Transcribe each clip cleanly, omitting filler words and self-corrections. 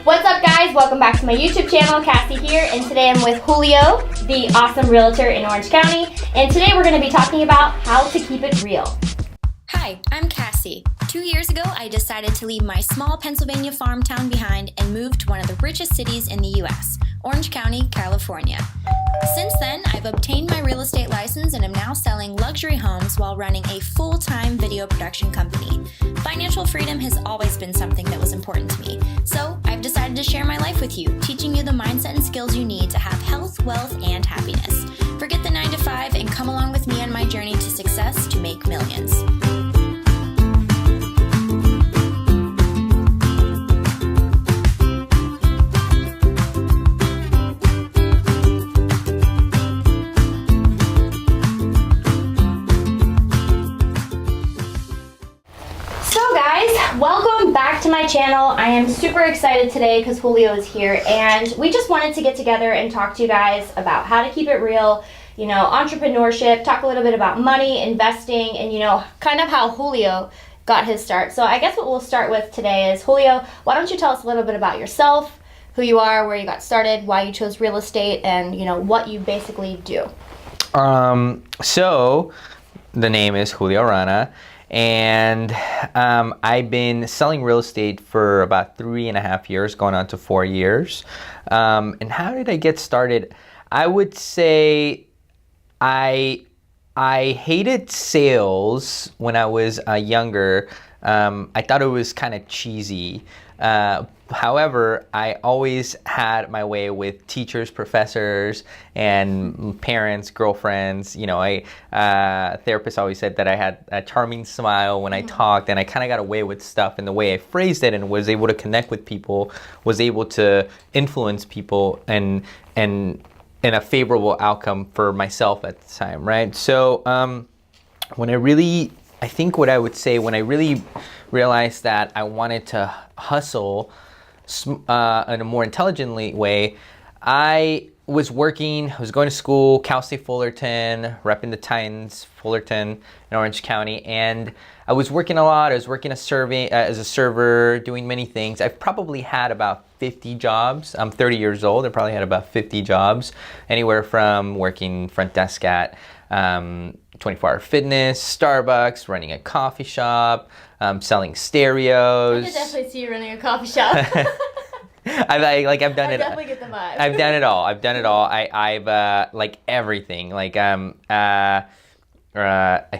What's up, guys? Welcome back to my YouTube channel. Cassie here, and today I'm with Julio, the awesome realtor in Orange County, and today we're going to be talking about how to keep it real. Hi, I'm Cassie. 2 years ago, I decided to leave my small Pennsylvania farm town behind and move to one of the richest cities in the U.S., Orange County, California. Since then, I've obtained my real estate license and am now selling luxury homes while running a full-time video production company. Financial freedom has always been something that was important to me, so I've decided to share my life with you, teaching you the mindset and skills you need to have health, wealth, and happiness. Forget the 9 to 5 and come along with me on my journey to success to make millions. Welcome back to my channel. I am super excited today because Julio is here, and we just wanted to get together and talk to you guys about how to keep it real, you know, entrepreneurship, talk a little bit about money, investing, and you know, kind of how Julio got his start. So I guess what we'll start with today is, Julio, why don't you tell us a little bit about yourself, who you are, where you got started, why you chose real estate, and you know, what you basically do. So the name is Julio Arana. And I've been selling real estate for about 3.5 years, going on to 4 years. And how did I get started? I would say I hated sales when I was younger. I thought it was kind of cheesy. However, I always had my way with teachers, professors, and parents, girlfriends. You know, therapists always said that I had a charming smile when I talked, and I kind of got away with stuff in the way I phrased it, and was able to connect with people, was able to influence people, and in a favorable outcome for myself at the time, right? So when I really realized that I wanted to hustle in a more intelligently way, I was going to school, Cal State Fullerton, repping the Titans, Fullerton in Orange County, and I was working a lot. I was working as a server, doing many things. I've probably had about 50 jobs. I'm 30 years old. I probably had about 50 jobs, anywhere from working front desk at 24-hour fitness, Starbucks, running a coffee shop, selling stereos. I could definitely see you running a coffee shop. I've done it. Definitely get the vibe. I've done it all. I've like everything. Like I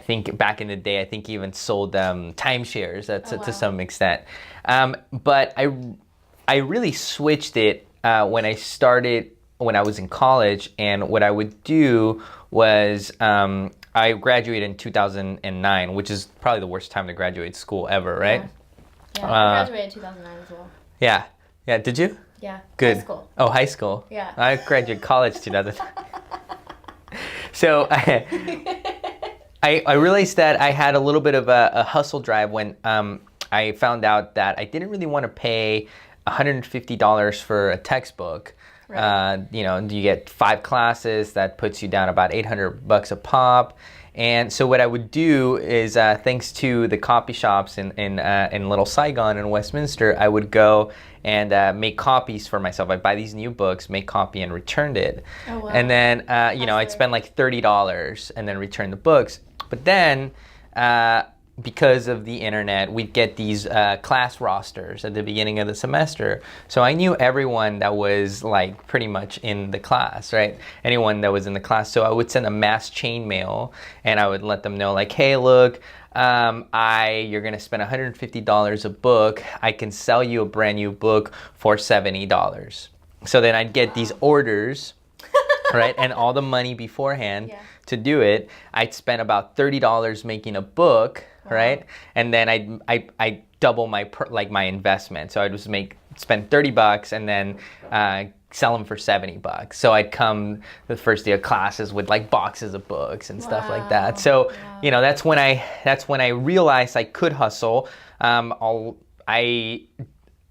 think back in the day, I think even sold timeshares to some extent. But I really switched it when I was in college, and what I would do was I graduated in 2009, which is probably the worst time to graduate school ever, right? Yeah, I graduated in 2009 as well. Yeah. Did you? Yeah. Good. High school. Oh, high school. Yeah. I graduated college 2000. So I realized that I had a little bit of a hustle drive when I found out that I didn't really want to pay $150 for a textbook. Right. You know, you get 5 classes, that puts you down about $800 a pop. And so what I would do is, thanks to the copy shops in Little Saigon and Westminster, I would go and make copies for myself. I'd buy these new books, make copy, and returned it. Oh, wow. And then, I'd spend like $30 and then return the books. But then, because of the internet, we'd get these class rosters at the beginning of the semester. So I knew everyone that was like pretty much in the class, right? Anyone that was in the class. So I would send a mass chain mail, and I would let them know like, hey, look, you're gonna spend $150 a book. I can sell you a brand new book for $70. So then I'd get these orders, right? And all the money beforehand to do it. I'd spend about $30 making a book. Wow. Right, and then I double my investment. So I'd just spend $30 and then sell them for $70. So I'd come the first day of classes with like boxes of books and stuff like that. So you know, that's when I realized I could hustle.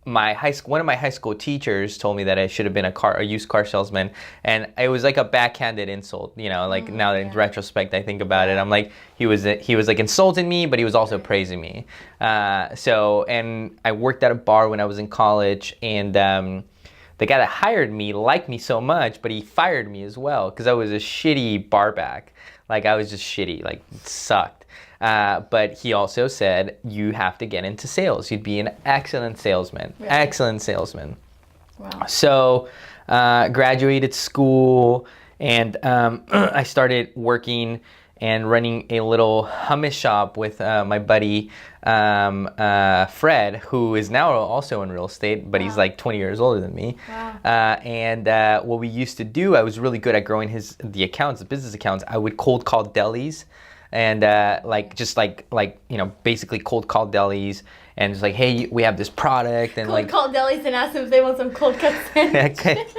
one of my high school teachers told me that I should have been a used car salesman, and it was like a backhanded insult, you know, like now that in retrospect I think about it, I'm like, he was like insulting me, but he was also praising me. And I worked at a bar when I was in college, and the guy that hired me liked me so much, but he fired me as well because I was a shitty bar back. Like, I was just shitty, like, it sucked. But he also said, you have to get into sales. You'd be an excellent salesman. Really? Excellent salesman. Wow. So, graduated school, and I started working and running a little hummus shop with my buddy Fred, who is now also in real estate, but he's like 20 years older than me. Wow. What we used to do, I was really good at growing the business accounts. I would cold call delis, and basically cold call delis, and just like, hey, we have this product, and cold call delis and ask them if they want some cold cut sandwiches.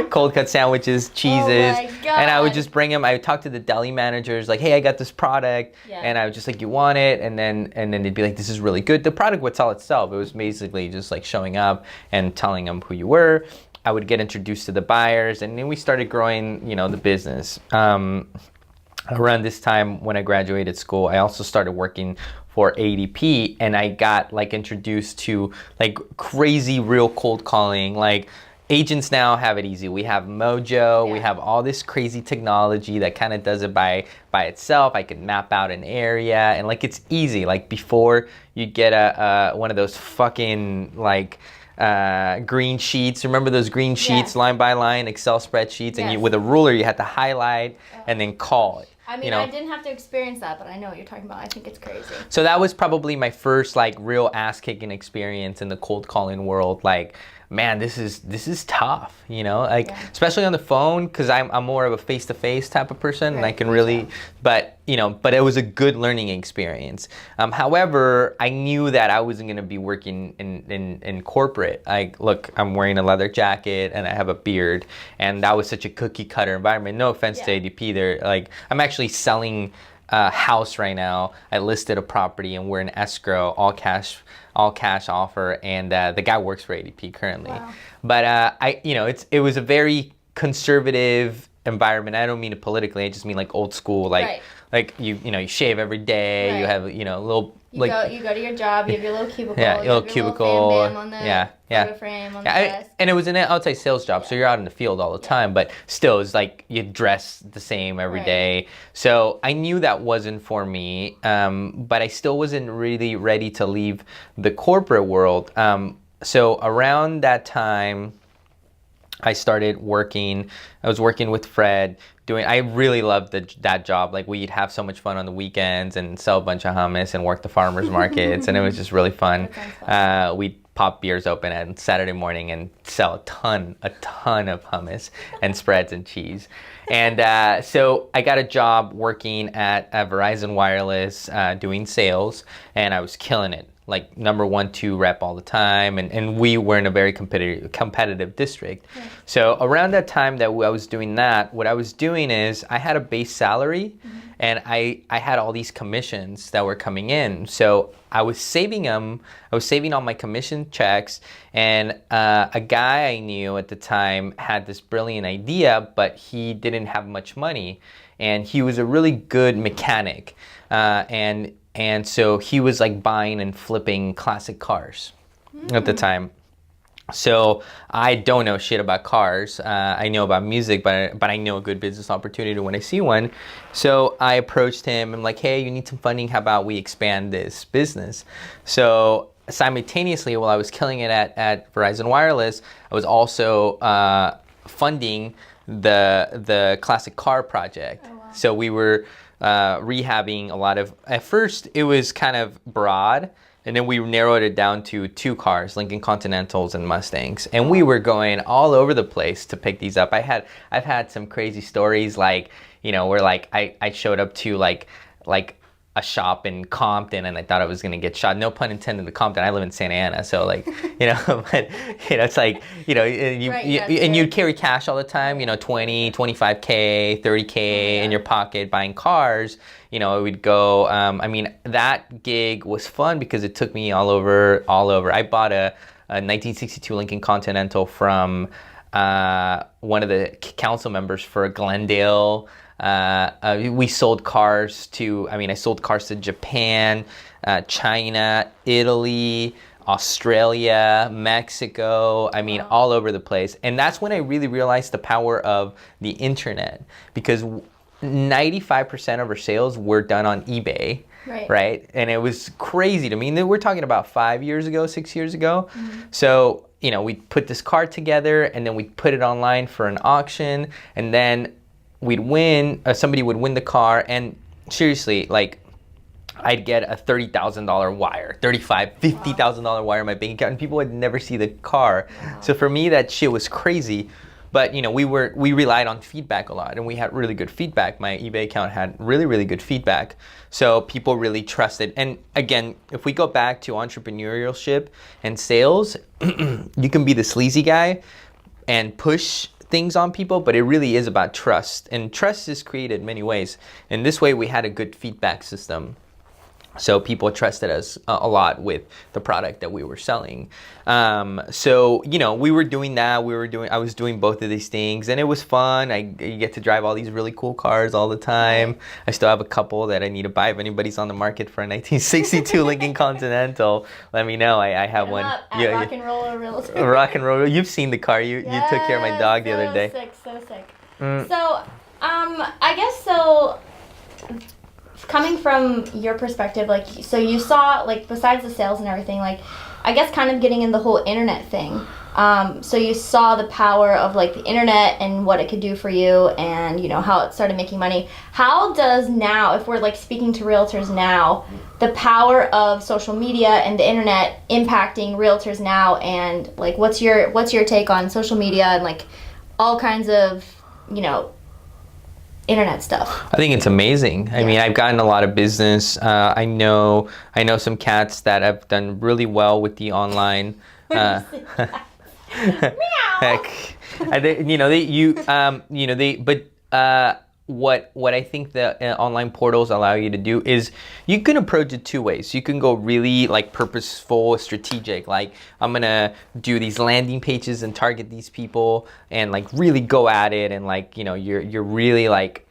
Cold cut sandwiches, cheeses. Oh my God. And I would just bring them. I would talk to the deli managers, like, hey, I got this product, and I would just like, you want it? And then they'd be like, this is really good. The product would sell itself. It was basically just like showing up and telling them who you were. I would get introduced to the buyers, and then we started growing, the business. Around this time when I graduated school, I also started working for ADP, and I got like introduced to like crazy real cold calling. Like, agents now have it easy. We have Mojo, we have all this crazy technology that kind of does it by itself. I can map out an area, and like, it's easy. Like, before, you'd get one of those fucking like green sheets. Remember those green sheets, line by line Excel spreadsheets, and with a ruler you had to highlight and then call it. I mean, I didn't have to experience that, but I know what you're talking about. I think it's crazy. So that was probably my first like real ass kicking experience in the cold calling world. Like, man, this is tough, especially on the phone, because I'm more of a face-to-face type of person, and I can really, but it was a good learning experience. However, I knew that I wasn't going to be working in corporate. Look, I'm wearing a leather jacket and I have a beard, and that was such a cookie cutter environment. No offense to ADP, they're like, I'm actually selling a house right now. I listed a property and we're in escrow, all cash offer, and the guy works for ADP currently. Wow. But it was a very conservative environment. I don't mean it politically. I just mean like old school, like you shave every day. You have a little. You go to your job. You have your little cubicle. Yeah, your little cubicle. Little bam on the photo frame on the desk. And it was an outside sales job, so you're out in the field all the time. But still, it's like you dress the same every day. So I knew that wasn't for me. But I still wasn't really ready to leave the corporate world. So around that time, I started working. I was working with Fred. I really loved that job. Like, we'd have so much fun on the weekends and sell a bunch of hummus and work the farmers markets, and it was just really fun. We'd pop beers open on Saturday morning and sell a ton of hummus and spreads and cheese. And so I got a job working at Verizon Wireless, doing sales, and I was killing it. Like, number 1, 2 rep all the time, and we were in a very competitive district. Yeah. So around that time that I was doing that, what I was doing is I had a base salary, and I had all these commissions that were coming in. So I was saving them. I was saving all my commission checks, and a guy I knew at the time had this brilliant idea, but he didn't have much money, and he was a really good mechanic, and so he was like buying and flipping classic cars at the time. So I don't know shit about cars. I know about music, but I know a good business opportunity when I see one. So I approached him. I'm like, hey, you need some funding. How about we expand this business? So simultaneously, while I was killing it at Verizon Wireless, I was also funding the classic car project. Oh, wow. So we were rehabbing a lot of, at first it was kind of broad, and then we narrowed it down to 2 cars, Lincoln Continentals and Mustangs, and we were going all over the place to pick these up. I've had some crazy stories, like, where like I showed up to like a shop in Compton, and I thought I was gonna get shot. No pun intended to Compton. I live in Santa Ana, so like, but it's like, and you'd carry cash all the time, 20, 25K, 30K in your pocket buying cars. We'd go, I mean, that gig was fun because it took me all over. I bought a a 1962 Lincoln Continental from one of the council members for Glendale. We sold cars to, I sold cars to Japan, China, Italy, Australia, Mexico, all over the place. And that's when I really realized the power of the internet, because 95% of our sales were done on eBay. Right. And it was crazy to me. And we're talking about 6 years ago. So, we'd put this car together and then we'd put it online for an auction, and then we'd win, somebody would win the car, and seriously, like, I'd get a $30,000 wire, $50,000 wire in my bank account, and people would never see the car. So for me, that shit was crazy. But we relied on feedback a lot, and we had really good feedback. My eBay account had really, really good feedback. So people really trusted. And again, if we go back to entrepreneurship and sales, you can be the sleazy guy and push things on people, but it really is about trust. And trust is created in many ways. And this way we had a good feedback system. So people trusted us a lot with the product that we were selling. So, we were doing that. I was doing both of these things, and it was fun. You get to drive all these really cool cars all the time. I still have a couple that I need to buy. If anybody's on the market for a 1962 Lincoln Continental, let me know. I have one. Rock and Roll Realtors. Rock and Roll. You've seen the car. You took care of my dog the other day. So sick. So, I guess so. Coming from your perspective, like, so you saw, like, besides the sales and everything, like, I guess kind of getting in the whole internet thing. So you saw the power of, like, the internet and what it could do for you, and, how it started making money. How does now, if we're, like, speaking to realtors now, the power of social media and the internet impacting realtors now, and, like, what's your take on social media and, like, all kinds of, internet stuff? I think it's amazing. I mean, I've gotten a lot of business. I know some cats that have done really well with the online. Meow. Heck, what I think the online portals allow you to do is you can approach it two ways. You can go really, like, purposeful, strategic, like, I'm gonna do these landing pages and target these people and, like, really go at it, and, like, you're really, like,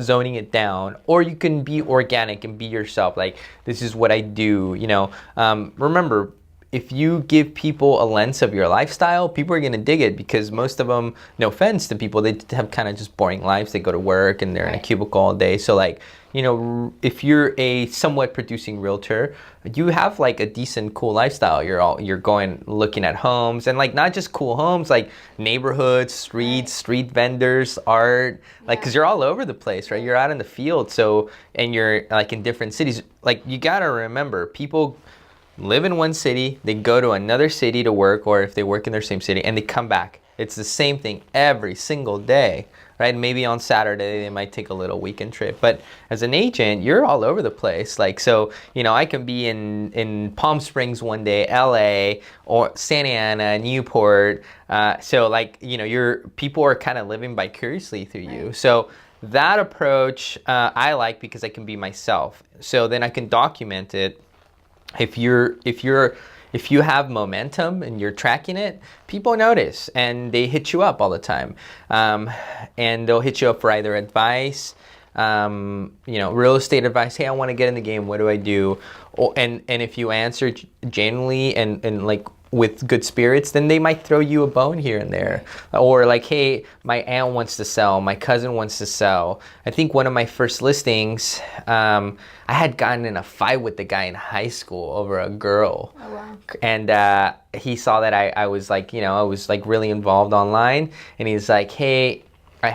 zoning it down. Or you can be organic and be yourself, like, this is what I do. Remember, if you give people a lens of your lifestyle, people are going to dig it, because most of them, no offense to people, they have kind of just boring lives. They go to work and they're in a cubicle all day. So, like, if you're a somewhat producing realtor, you have, like, a decent, cool lifestyle. You're going looking at homes, and, like, not just cool homes, like neighborhoods, streets, street vendors, art, like, because you're all over the place, right? You're out in the field. So, and you're, like, in different cities. Like, you got to remember, people live in one city, they go to another city to work, or if they work in their same city, and they come back. It's the same thing every single day, right? Maybe on Saturday they might take a little weekend trip, but as an agent, you're all over the place. Like, so, I can be in Palm Springs one day, LA, or Santa Ana, Newport. So, like, people are kind of living vicariously through you. So that approach I like, because I can be myself. So then I can document it. If you have momentum and you're tracking it, people notice, and they hit you up all the time, and they'll hit you up for either advice, real estate advice. Hey, I want to get in the game. What do I do? And if you answer genuinely and like with good spirits, then they might throw you a bone here and there. Or like, hey, my aunt wants to sell, my cousin wants to sell. I think one of my first listings, I had gotten in a fight with the guy in high school over a girl. Oh, wow. And he saw that I was like, I was like really involved online, and he's like, hey, I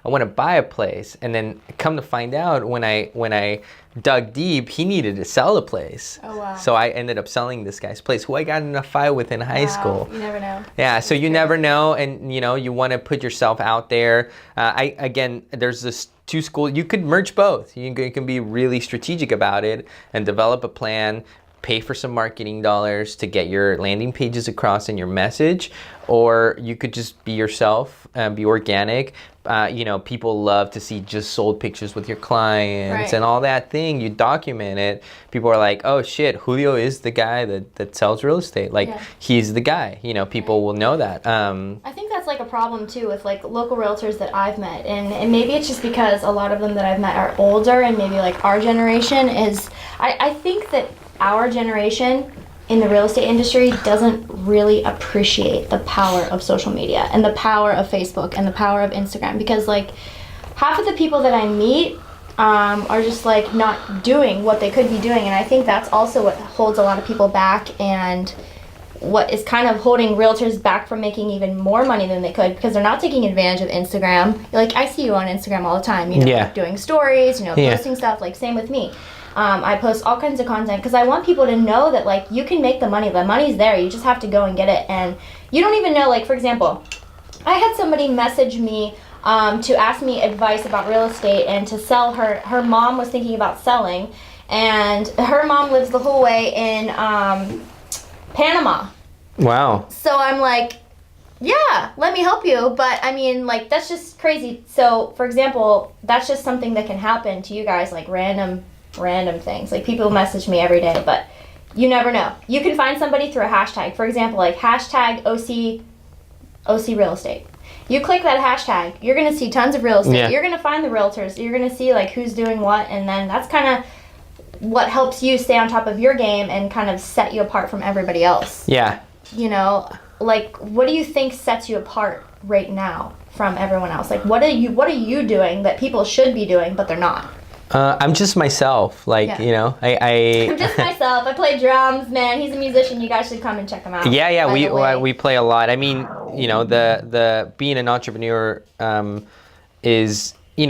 want to buy a place. And then come to find out, when I dug deep, he needed to sell the place. Oh, wow. So I ended up selling this guy's place, who I got in a fight with in high school. You never know. Yeah, so you never know, and you want to put yourself out there. There's this two schools. You could merge both. You can be really strategic about it and develop a plan. pay for some marketing dollars to get your landing pages across and your message, or you could just be yourself and be organic. People love to see just sold pictures with your clients and all that thing. You document it. People are like, oh shit, Julio is the guy that sells real estate. Like, he's the guy. People will know that. I think that's like a problem too with like local realtors that I've met, and maybe it's just because a lot of them that I've met are older, and maybe like our generation is. I think that our generation in the real estate industry doesn't really appreciate the power of social media and the power of Facebook and the power of Instagram, because like half of the people that I meet are just like not doing what they could be doing, and I think that's also what holds a lot of people back, and what is kind of holding realtors back from making even more money than they could, because they're not taking advantage of Instagram. Like, I see you on Instagram all the time, doing stories, posting stuff, like same with me. I post all kinds of content because I want people to know that like you can make the money's there, you just have to go and get it. And you don't even know, like, for example, I had somebody message me to ask me advice about real estate and to sell her mom was thinking about selling, and her mom lives the whole way in Panama. Wow. So I'm like, yeah, let me help you. But I mean, like, that's just crazy. So for example, that's just something that can happen to you guys, like random things. Like, people message me every day, but you never know. You can find somebody through a hashtag. For example, like hashtag OC real estate. You click that hashtag, you're gonna see tons of real estate. Yeah. You're gonna find the realtors. You're gonna see like who's doing what, and then that's kind of what helps you stay on top of your game and kind of set you apart from everybody else. Yeah. Like, what do you think sets you apart right now from everyone else? Like, what are you doing that people should be doing but they're not? I'm just myself. Like, I'm just myself. I play drums, man. He's a musician. You guys should come and check him out. Yeah. We play a lot. I mean, the being an entrepreneur is, you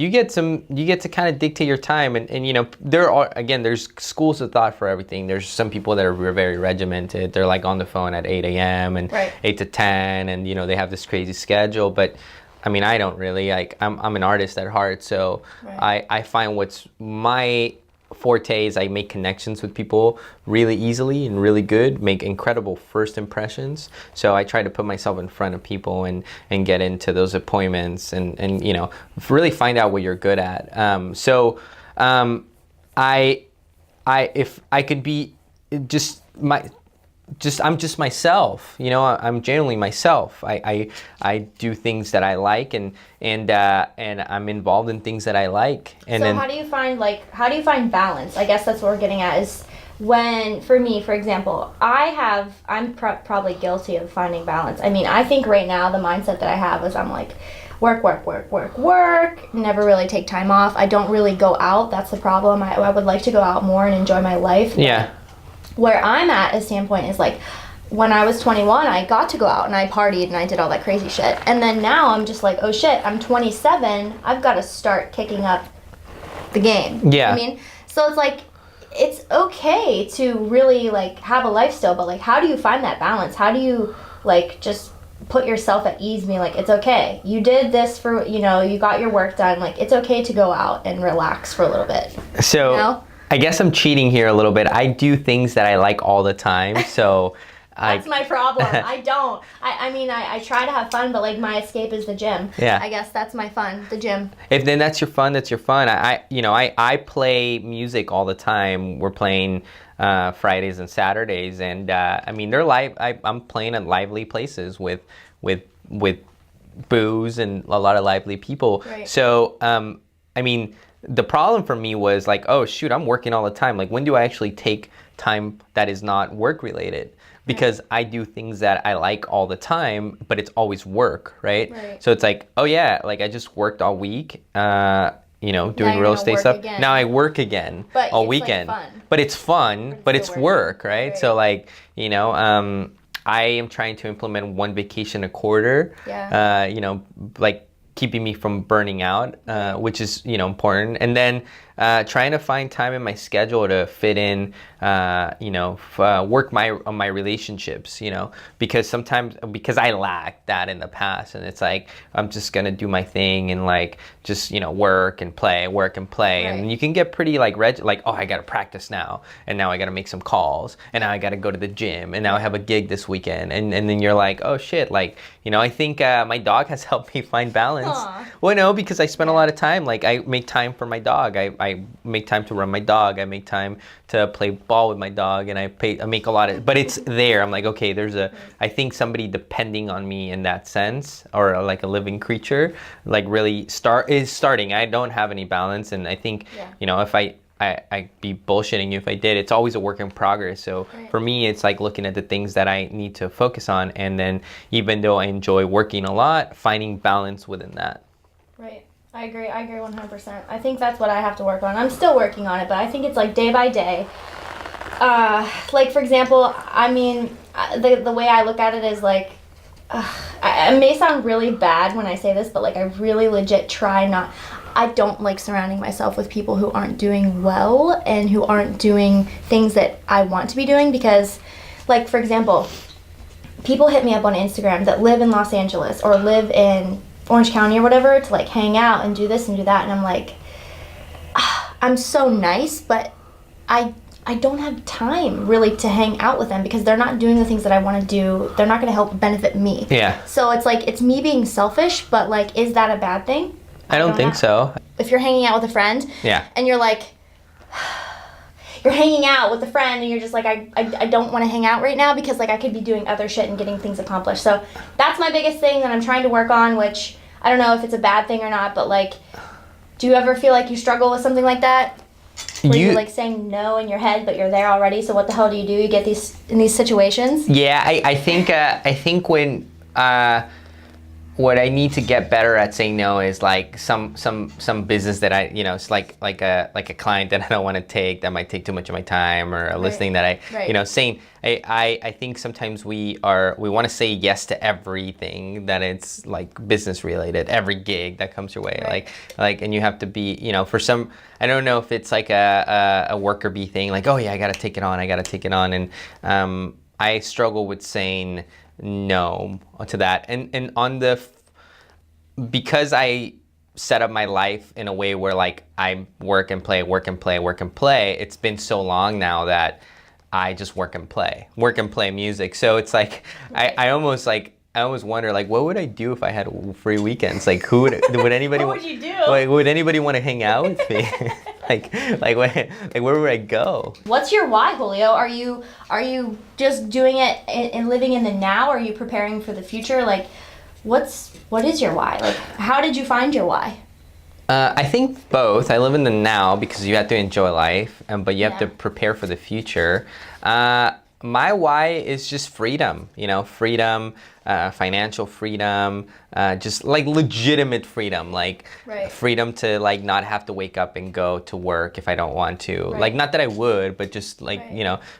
get to kind of dictate your time, and there's schools of thought for everything. There's some people that are very regimented. They're like on the phone at 8 a.m. and 8 to 10, and they have this crazy schedule. But I mean, I don't really. Like, I'm an artist at heart, so I find what's my forte is I make connections with people really easily and really good, make incredible first impressions. So I try to put myself in front of people and get into those appointments and really find out what you're good at. If I could be I'm just myself, I'm genuinely myself. I do things that I like, and I'm involved in things that I like. And so then, how do you find balance? I guess that's what we're getting at, is when, for me, for example, I'm probably guilty of finding balance. I mean, I think right now the mindset that I have is I'm like, work, never really take time off. I don't really go out. That's the problem. I would like to go out more and enjoy my life. Yeah. Where I'm at a standpoint is like, when I was 21, I got to go out and I partied and I did all that crazy shit. And then now I'm just like, oh shit, I'm 27. I've got to start kicking up the game. Yeah. I mean, so it's like, it's okay to really like have a lifestyle, but like, how do you find that balance? How do you like just put yourself at ease, being like, it's okay. You did this for, you got your work done. Like, it's okay to go out and relax for a little bit. So I guess I'm cheating here a little bit. I do things that I like all the time, so that's my problem. I don't. I mean, I try to have fun, but like my escape is the gym. Yeah. I guess that's my fun, the gym. If then that's your fun, that's your fun. I play music all the time. We're playing Fridays and Saturdays, and I mean, they're live. I'm playing at lively places with booze and a lot of lively people. Right. So I mean, the problem for me was like, oh shoot, I'm working all the time. Like, when do I actually take time that is not work related? Because I do things that I like all the time, but it's always work, right? So it's like, oh yeah, like I just worked all week, doing real estate stuff. Again. Now I work again all weekend. Like fun. But it's fun, but it's work, right? So like, I am trying to implement one vacation a quarter, like keeping me from burning out, which is, important. And then trying to find time in my schedule to fit in, work on my relationships, because because I lacked that in the past, and it's like I'm just gonna do my thing and like just work and play, Right. and you can get pretty like oh, I gotta practice now, and now I gotta make some calls, and now I gotta go to the gym, and now I have a gig this weekend, and then you're like, oh shit, like I think my dog has helped me find balance. Aw. Well, no, because I spend a lot of time, like I make time for my dog, I make time to run my dog, I make time to play ball with my dog, and I make a lot of, but it's there. I'm like, okay, I think somebody depending on me in that sense, or like a living creature, like really starting. I don't have any balance, and I think, if I'd be bullshitting you if I did. It's always a work in progress. So for me, it's like looking at the things that I need to focus on, and then even though I enjoy working a lot, finding balance within that. Right. I agree 100%. I think that's what I have to work on. I'm still working on it, but I think it's like day by day. Like for example, I mean, the way I look at it is like, it may sound really bad when I say this, but like I really legit I don't like surrounding myself with people who aren't doing well and who aren't doing things that I want to be doing, because like for example, people hit me up on Instagram that live in Los Angeles or live in Orange County or whatever to like hang out and do this and do that, and I'm like, I'm so nice, but I don't have time really to hang out with them because they're not doing the things that I want to do. They're not going to help benefit me. Yeah. So it's like, it's me being selfish, but like, is that a bad thing? I don't think so. If you're hanging out with a friend, and you're like, you're hanging out with a friend and you're just like, I don't want to hang out right now because like I could be doing other shit and getting things accomplished. So that's my biggest thing that I'm trying to work on, which I don't know if it's a bad thing or not, but like, do you ever feel like you struggle with something like that? Where you're like saying no in your head, but you're there already. So what the hell do? You get in these situations? Yeah, I think when what I need to get better at saying no is like some business that I, it's like a client that I don't want to take, that might take too much of my time, or a listing that I, saying I think sometimes we want to say yes to everything that it's like business related, every gig that comes your way, like and you have to be, for some, I don't know if it's like a worker bee thing, like, oh yeah, I gotta take it on, and I struggle with saying no to that, and because I set up my life in a way where like I work and play, it's been so long now that I just work and play music. So it's like I almost wonder, like, what would I do if I had free weekends? Like, would anybody what would you do? Like, would anybody want to hang out with me? like where would I go? What's your why, Julio? Are you just doing it and living in the now? Or are you preparing for the future? Like, what is your why? Like, how did you find your why? I think both. I live in the now because you have to enjoy life, but you have to prepare for the future. My why is just freedom, freedom, financial freedom, just like legitimate freedom, like freedom to like not have to wake up and go to work if I don't want to. Like, not that I would, but just like,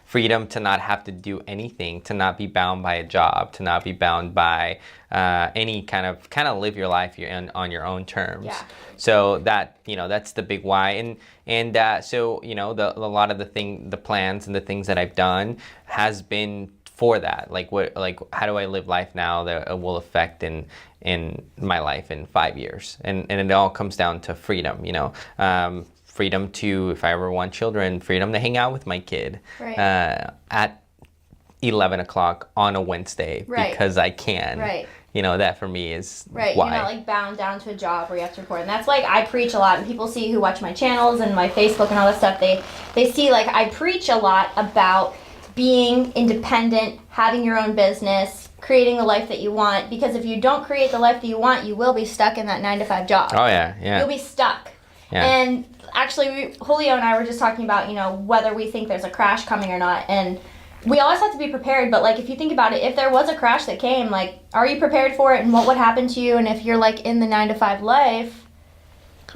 freedom to not have to do anything, to not be bound by a job, to not be bound by any kind of live your life on your own terms. Yeah. So that, that's the big why. And so, a lot of the plans and the things that I've done has been for that. Like, how do I live life now that will affect in my life in 5 years? And it all comes down to freedom, freedom to, if I ever want children, freedom to hang out with my kid at 11 o'clock on a Wednesday because I can. Right. That for me is why. You're not like bound down to a job where you have to record. And that's like, I preach a lot, and people see who watch my channels and my Facebook and all that stuff, they see like I preach a lot about being independent, having your own business, creating the life that you want, because if you don't create the life that you want, you will be stuck in that 9-to-5 job. Oh yeah. You'll be stuck. Yeah. And actually, Julio and I were just talking about, whether we think there's a crash coming or not, and we always have to be prepared. But like, if you think about it, if there was a crash that came, like, are you prepared for it, and what would happen to you? And if you're like in the 9-to-5 life,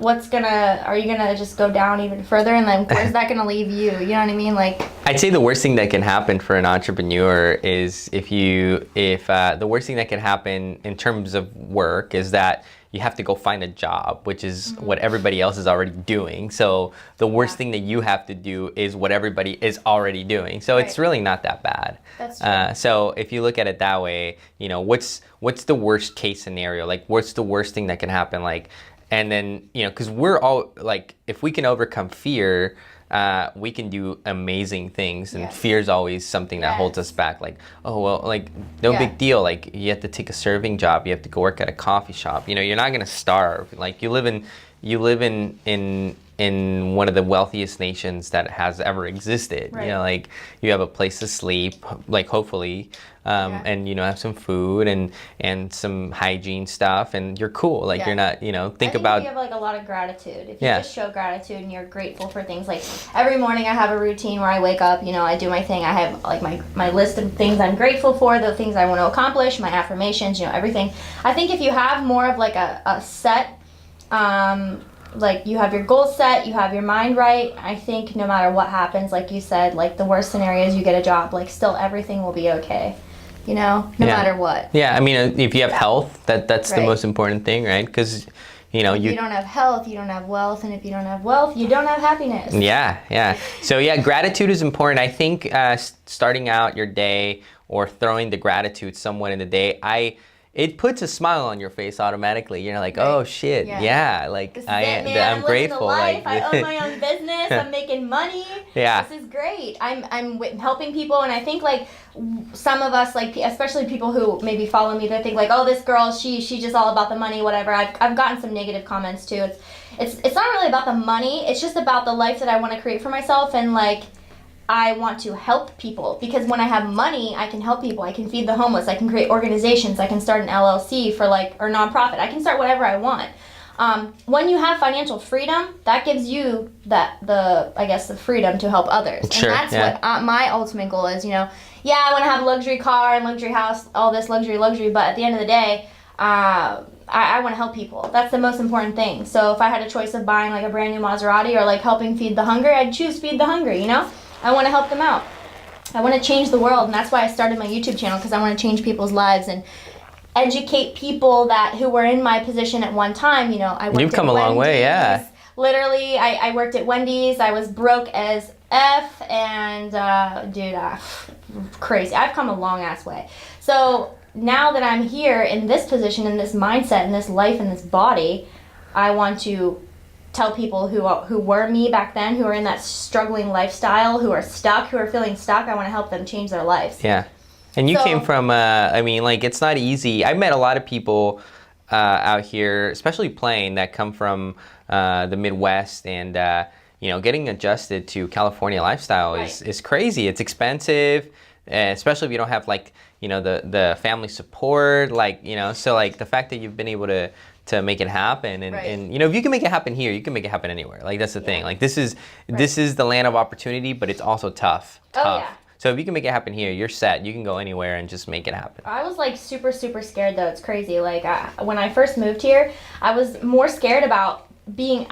are you gonna just go down even further, and then where's that gonna leave you? You know what I mean? Like, I'd say the worst thing that can happen for an entrepreneur is if the worst thing that can happen in terms of work is that you have to go find a job, which is what everybody else is already doing. So the worst thing that you have to do is what everybody is already doing. So it's really not that bad. That's true. So if you look at it that way, you know, what's the worst case scenario? Like, what's the worst thing that can happen? Like, and then, you know, because we're all like, if we can overcome fear, we can do amazing things, and fear is always something that holds us back. Like, oh well, like no big deal. Like, you have to take a serving job, you have to go work at a coffee shop. You know, you're not gonna starve. Like, you live in one of the wealthiest nations that has ever existed. You know, like, you have a place to sleep, like, hopefully, and, you know, have some food and some hygiene stuff, and you're cool. Like, you're not, you know, I think about. if you have like a lot of gratitude, if you just show gratitude and you're grateful for things, like every morning I have a routine where I wake up, you know, I do my thing. I have like my list of things I'm grateful for, the things I want to accomplish, my affirmations, you know, everything. I think if you have more of like a set, like you have your goals set, you have your mind right, I think no matter what happens, like you said, like the worst scenario is you get a job, like still everything will be okay, you know, no matter what. Yeah, I mean, if you have health, that's the most important thing, right? Because, you know, if you don't have health, you don't have wealth, and if you don't have wealth, you don't have happiness. Yeah. So yeah, gratitude is important. I think starting out your day or throwing the gratitude somewhat in the day, it puts a smile on your face automatically. You're like, oh shit, like I'm grateful. Like, I own my own business. I'm making money. Yeah, this is great. I'm helping people, and I think like some of us, like especially people who maybe follow me, they think like, oh, this girl, she's just all about the money, whatever. I've gotten some negative comments too. It's not really about the money. It's just about the life that I want to create for myself, and like, I want to help people, because when I have money, I can help people. I can feed the homeless. I can create organizations. I can start an LLC for or nonprofit. I can start whatever I want. When you have financial freedom, that gives you the freedom to help others. Sure, and that's what my ultimate goal is. You know, I want to have a luxury car and luxury house, all this luxury, but at the end of the day, I want to help people. That's the most important thing. So if I had a choice of buying like a brand new Maserati or like helping feed the hungry, I'd choose feed the hungry, you know? I want to help them out. I want to change the world, and that's why I started my YouTube channel, because I want to change people's lives and educate people who were in my position at one time. You know, You've come a long way, yeah. Literally, I worked at Wendy's. I was broke as F, and crazy. I've come a long ass way. So now that I'm here in this position, in this mindset, in this life, in this body, I want to tell people who were me back then, who are in that struggling lifestyle, who are stuck, who are feeling stuck, I want to help them change their lives. Yeah. And you came from, I mean, like, it's not easy. I've met a lot of people out here, especially playing, that come from the Midwest, and, you know, getting adjusted to California lifestyle is crazy. It's expensive, especially if you don't have, like, you know, the family support, like, you know, so, like, the fact that you've been able to make it happen, and you know, if you can make it happen here, you can make it happen anywhere. Like, that's the thing. Like, this is the land of opportunity, but it's also tough. Oh, yeah. So if you can make it happen here, you're set. You can go anywhere and just make it happen. I was like super scared though. It's crazy. Like when I first moved here, I was more scared about I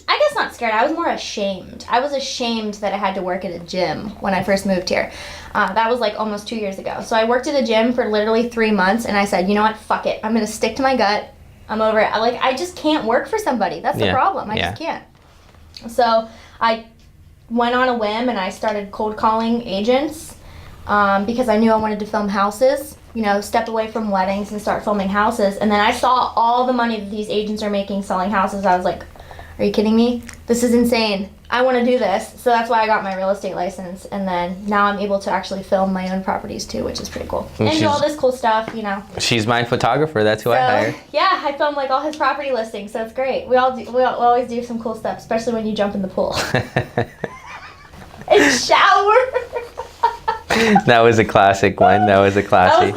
guess not scared. I was more ashamed. I was ashamed that I had to work at a gym when I first moved here. That was like almost 2 years ago. So I worked at a gym for literally 3 months, and I said, you know what? Fuck it. I'm gonna stick to my gut. I'm over it. Like, I just can't work for somebody. That's the problem. I just can't. So I went on a whim, and I started cold calling agents because I knew I wanted to film houses, you know, step away from weddings and start filming houses. And then I saw all the money that these agents are making selling houses. I was like, are you kidding me? This is insane. I want to do this. So that's why I got my real estate license. And then now I'm able to actually film my own properties too, which is pretty cool. And do all this cool stuff, you know. She's my photographer. That's who I hired. Yeah, I film like all his property listings. So it's great. We always do some cool stuff, especially when you jump in the pool. And shower. That was a classic one. That was classic.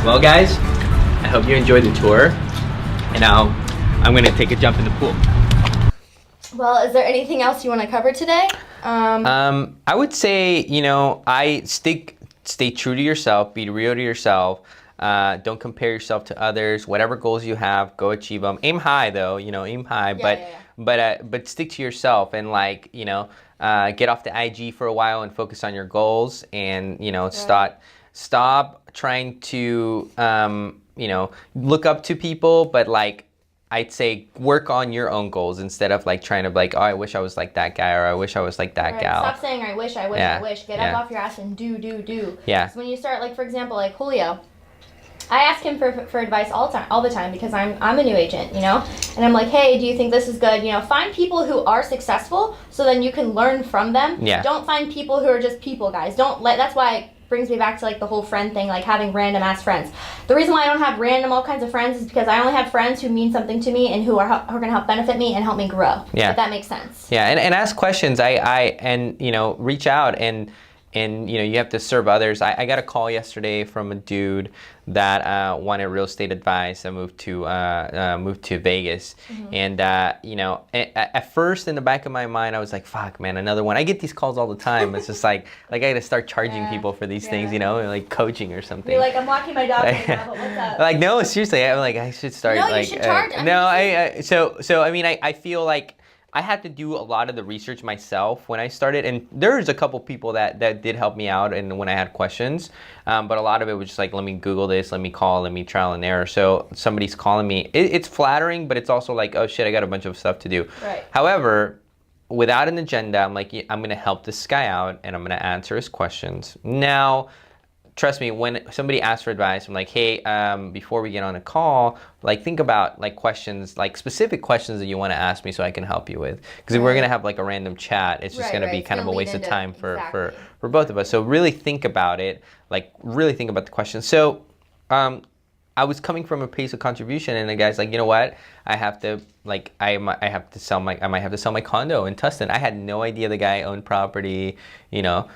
Well, guys, I hope you enjoyed the tour. And now I'm going to take a jump in the pool. Well, is there anything else you want to cover today? I would say, you know, stay true to yourself, be real to yourself. Don't compare yourself to others. Whatever goals you have, go achieve them. Aim high, though. You know, aim high. but stick to yourself and like, you know, get off the IG for a while and focus on your goals and, you know, stop trying to, you know, look up to people, but like, I'd say work on your own goals instead of like trying to like, oh, I wish I was like that guy or I wish I was like that gal. Stop saying I wish. Get up off your ass and do. Yeah. So when you start, like for example, like Julio, I ask him for advice all the time because I'm a new agent, you know, and I'm like, hey, do you think this is good? You know, find people who are successful so then you can learn from them. Yeah. Don't find people who are just people guys. That's why it brings me back to like the whole friend thing, like having random ass friends. The reason why I don't have random all kinds of friends is because I only have friends who mean something to me and who are going to help benefit me and help me grow. Yeah. If that makes sense. Yeah, and ask questions. And you know, reach out and you know, you have to serve others. I got a call yesterday from a dude that wanted real estate advice. I moved to Vegas, and you know, at first in the back of my mind, I was like, "Fuck, man, another one." I get these calls all the time. It's just like I got to start charging people for these things, you know, like coaching or something. You're like, I'm walking my dog right now, but what's up? Like, no, seriously, I'm like, I should start. No, like, you should charge. So I mean, I feel like I had to do a lot of the research myself when I started, and there's a couple people that did help me out and when I had questions, but a lot of it was just like, let me Google this, let me call, let me trial and error. So somebody's calling me. It's flattering, but it's also like, oh shit, I got a bunch of stuff to do. Right. However, without an agenda, I'm like, I'm gonna help this guy out and I'm gonna answer his questions. Now, trust me, when somebody asks for advice, I'm like, hey, before we get on a call, like think about like questions, like specific questions that you want to ask me so I can help you with. Because if we're going to have like a random chat, it's just going to be kind of a waste of time for both of us. So really think about it, like really think about the questions. So I was coming from a place of contribution, and the guy's like, you know what? I have to like I might have to sell my condo in Tustin. I had no idea the guy owned property. You know,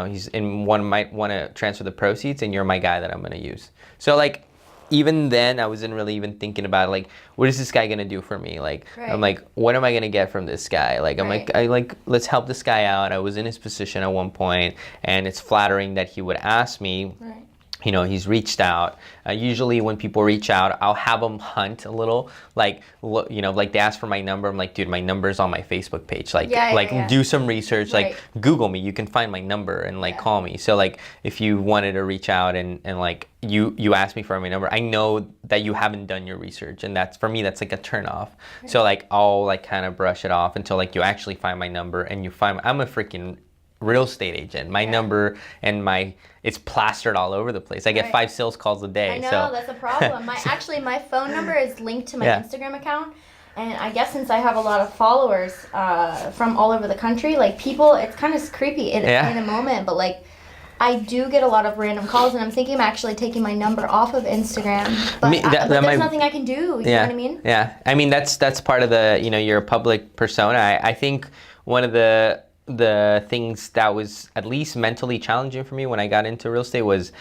he's in one might want to transfer the proceeds, and you're my guy that I'm going to use. So like, even then, I wasn't really even thinking about like, what is this guy going to do for me? Like, I'm like, what am I going to get from this guy? Like, I'm like, let's help this guy out. I was in his position at one point, and it's flattering that he would ask me. Right. You know, he's reached out. Usually when people reach out, I'll have them hunt a little. Like, you know, like they ask for my number. I'm like, dude, my number's on my Facebook page. Like, do some research. Like, Google me. You can find my number and like call me. So like, if you wanted to reach out and like you asked me for my number, I know that you haven't done your research, and that's for me. That's like a turn off. Right. So like, I'll like kind of brush it off until like you actually find my number and you find. I'm a freaking real estate agent. My number and it's plastered all over the place. I get 5 sales calls a day. I know, so. that's a problem. My phone number is linked to my Instagram account, and I guess since I have a lot of followers from all over the country, like people, it's kind of creepy in a moment, but like I do get a lot of random calls, and I'm thinking I'm actually taking my number off of Instagram, but, but there's nothing I can do. You know what I mean? Yeah, I mean that's part of the, you know, you're a public persona. I think one of the things that was at least mentally challenging for me when I got into real estate was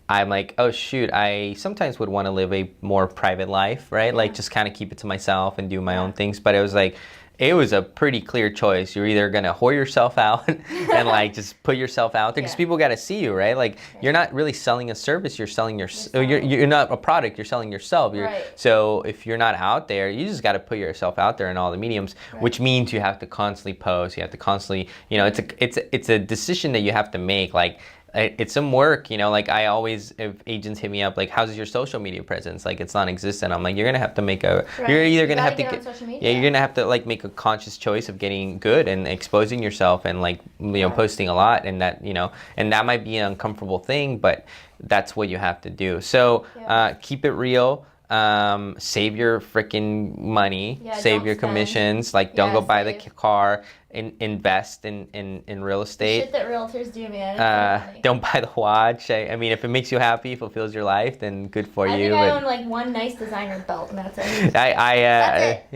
I'm like, oh shoot, I sometimes would want to live a more private life, right? Like just kind of keep it to myself and do my own things. But it was like, it was a pretty clear choice. You're either going to whore yourself out and like just put yourself out there because people got to see you, right? Like you're not really selling a service, you're selling you're not a product, you're selling yourself. So if you're not out there, you just got to put yourself out there in all the mediums, which means you have to constantly post, you have to constantly, you know, it's a decision that you have to make. Like it's some work, you know, like I always, if agents hit me up, like, how's your social media presence? Like, it's non-existent. I'm like, you're going to have to make you're either going to have to you're going to have to like make a conscious choice of getting good and exposing yourself and like, you know, posting a lot, and that, you know, and that might be an uncomfortable thing, but that's what you have to do. So keep it real. Save your freaking money, save your commissions, like don't go buy the car, invest in real estate. Shit that realtors do, man. Don't buy the watch. I mean, if it makes you happy, fulfills your life, then good for you. I own like one nice designer belt, and that's it. That's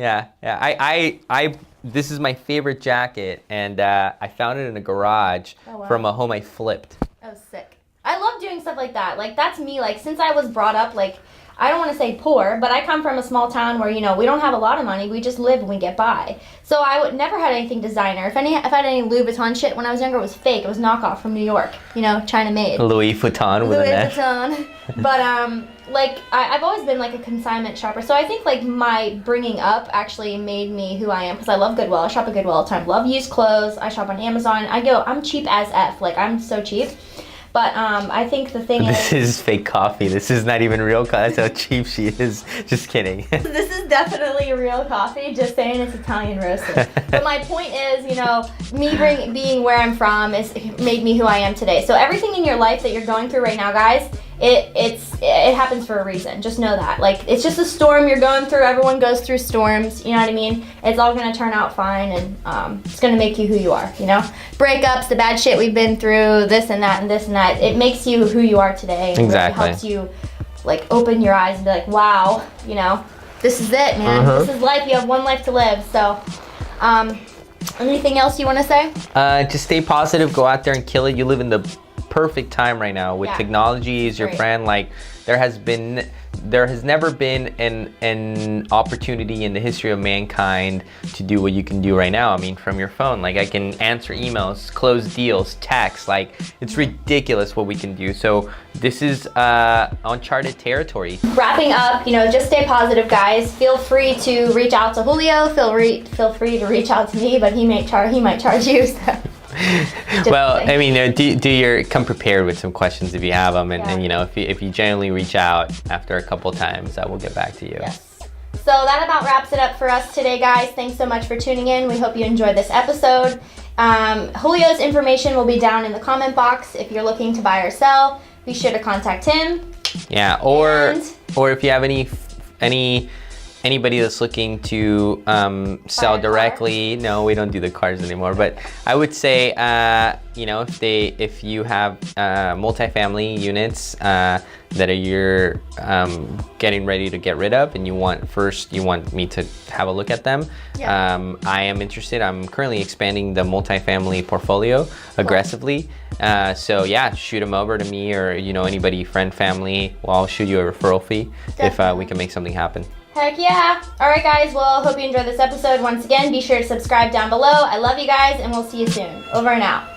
it. This is my favorite jacket, and I found it in a garage from a home I flipped. Oh, sick. I love doing stuff like that. Like, that's me. Like, since I was brought up, like, I don't want to say poor, but I come from a small town where, you know, we don't have a lot of money. We just live and we get by. So I would never had anything designer. If I had any Louis Vuitton shit when I was younger, it was fake. It was knockoff from New York, you know, China made. Louis Vuitton with Louis an F. Vuitton. But like I've always been like a consignment shopper. So I think like my bringing up actually made me who I am, because I love Goodwill. I shop at Goodwill all the time. Love used clothes. I shop on Amazon. I'm cheap as F. Like, I'm so cheap. But I think the thing This is fake coffee. This is not even real coffee. That's how cheap she is. Just kidding. This is definitely real coffee. Just saying, it's Italian roasted. But my point is, you know, me being where I'm from is made me who I am today. So everything in your life that you're going through right now, guys, it happens for a reason. Just know that. Like, it's just a storm you're going through. Everyone goes through storms. You know what I mean? It's all gonna turn out fine, and it's gonna make you who you are. You know, breakups, the bad shit we've been through, this and that and this and that. It makes you who you are today. Exactly. It helps you like open your eyes and be like, wow, you know, this is it, man. This is life. You have one life to live. So, anything else you want to say? Just stay positive. Go out there and kill it. You live in the perfect time right now with technology is your friend. Like, there has never been an opportunity in the history of mankind to do what you can do right now. I mean, from your phone, like, I can answer emails, close deals, text. Like, it's ridiculous what we can do. So this is uncharted territory. Wrapping up, you know, just stay positive, guys. Feel free to reach out to Julio. Feel free to reach out to me, but he might charge you. So. Well, I mean, come prepared with some questions if you have them, and you know, if you generally reach out after a couple times, I will get back to you. Yes. So that about wraps it up for us today, guys. Thanks so much for tuning in. We hope you enjoyed this episode. Julio's information will be down in the comment box. If you're looking to buy or sell, be sure to contact him. Yeah, or if you have anybody that's looking to sell directly. No, we don't do the cars anymore. But I would say, you know, if you have multifamily units that you're getting ready to get rid of, and you want me to have a look at them. I am interested. I'm currently expanding the multifamily portfolio aggressively. So yeah, shoot them over to me, or you know, anybody, friend, family. Well, I'll shoot you a referral fee if we can make something happen. Heck yeah. All right, guys. Well, hope you enjoyed this episode. Once again, be sure to subscribe down below. I love you guys, and we'll see you soon. Over and out.